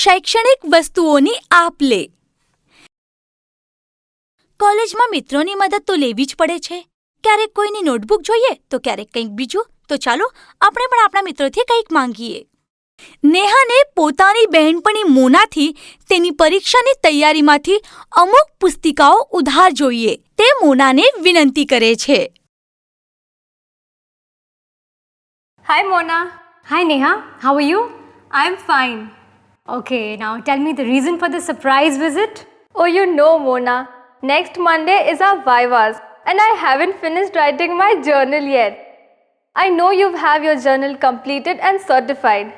શૈક્ષણિક વસ્તુઓની આપ લે. કોલેજમાં મિત્રોની મદદ તો લેવી જ પડે છે. ક્યારેક કોઈની નોટબુક જોઈએ તો ક્યારેક કંઈક બીજું. તો ચાલો આપણે પણ આપણા મિત્રોથી કંઈક માંગીએ. નેહાને પોતાની બહેનપણી મોનાથી તેની પરીક્ષાની તૈયારીમાંથી અમુક પુસ્તિકાઓ ઉધાર જોઈએ. તે મોનાને વિનંતી કરે છે. Hi Mona. Hi Neha, how are you? I'm fine. Okay, now tell me the reason for the surprise visit. Oh, you know Mona, next Monday is our Vivas and I haven't finished writing my journal yet. I know you have your journal completed and certified.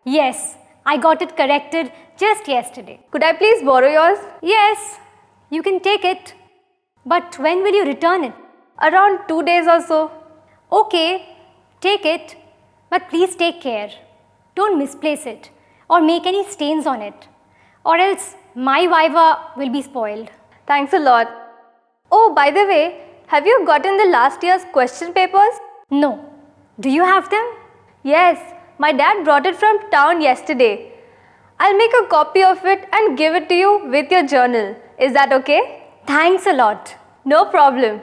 Yes, I got it corrected just yesterday. Could I please borrow yours? Yes, you can take it. But when will you return it? Around 2 days or so. Okay, take it. But please take care. Don't misplace it or make any stains on it. Or else my Viva will be spoiled. Thanks a lot. Oh, by the way, have you gotten the last year's question papers? No. Do you have them? Yes, my dad brought it from town yesterday. I'll make a copy of it and give it to you with your journal. Is that okay? Thanks a lot. No problem.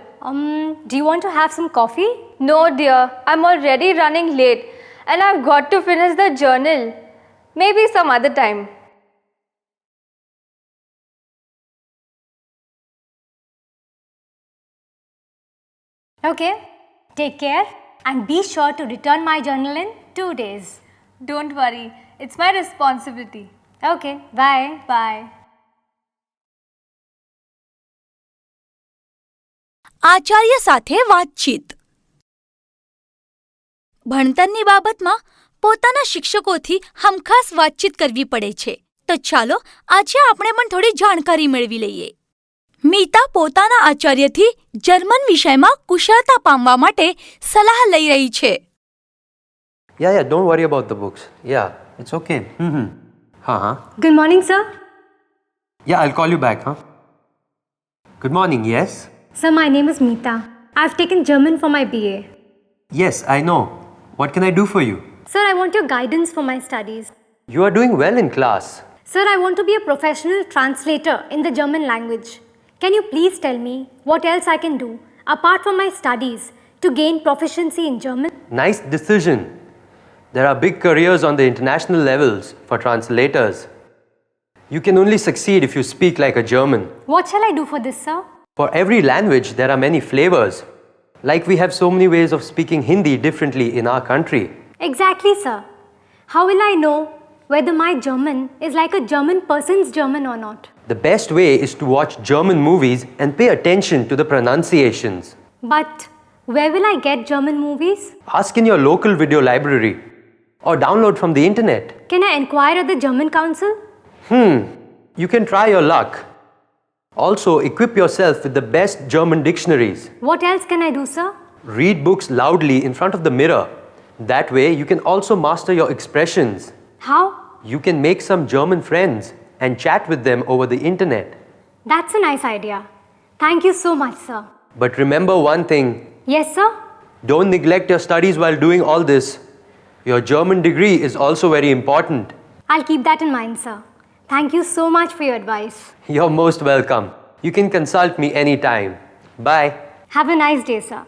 Do you want to have some coffee? No dear, I'm already running late and I've got to finish the journal. Maybe some other time. Okay, take care and be sure to return my journal in 2 days. Don't worry, it's my responsibility. Okay, bye. Bye. Acharya સાથે વાતચીત. ભણતરની બાબતમાં પોતાના શિક્ષકોથી હમખાસ વાતચીત કરવી પડે છે. તો ચાલો આજે આપણે પણ થોડી જાણકારી મેળવી લઈએ. મીતા પોતાના આચાર્યથી જર્મન વિષયમાં કુશળતા પામવા માટે સલાહ લઈ રહી છે. Yeah, don't worry about the books. Yeah, it's okay. Good morning, sir. Yeah, I'll call you back, huh? Good morning, yes? Sir, my name is Meeta. I've taken German for my BA. Yes, I know. What can I do for you? Sir, I want your guidance for my studies. You are doing well in class. Sir, I want to be a professional translator in the German language. Can you please tell me what else I can do apart from my studies to gain proficiency in German? Nice decision. There are big careers on the international levels for translators. You can only succeed if you speak like a German. What shall I do for this, sir? For every language, there are many flavors. Like we have so many ways of speaking Hindi differently in our country. Exactly, sir. How will I know whether my German is like a German person's German or not? The best way is to watch German movies and pay attention to the pronunciations. But where will I get German movies? Ask in your local video library or download from the internet. Can I inquire at the German Council? You can try your luck. Also, equip yourself with the best German dictionaries. What else can I do, sir? Read books loudly in front of the mirror. That way, you can also master your expressions. How? You can make some German friends and chat with them over the internet. That's a nice idea. Thank you so much, sir. But remember one thing. Yes, sir? Don't neglect your studies while doing all this. Your German degree is also very important. I'll keep that in mind, sir. Thank you so much for your advice. You're most welcome. You can consult me anytime. Bye. Have a nice day, sir.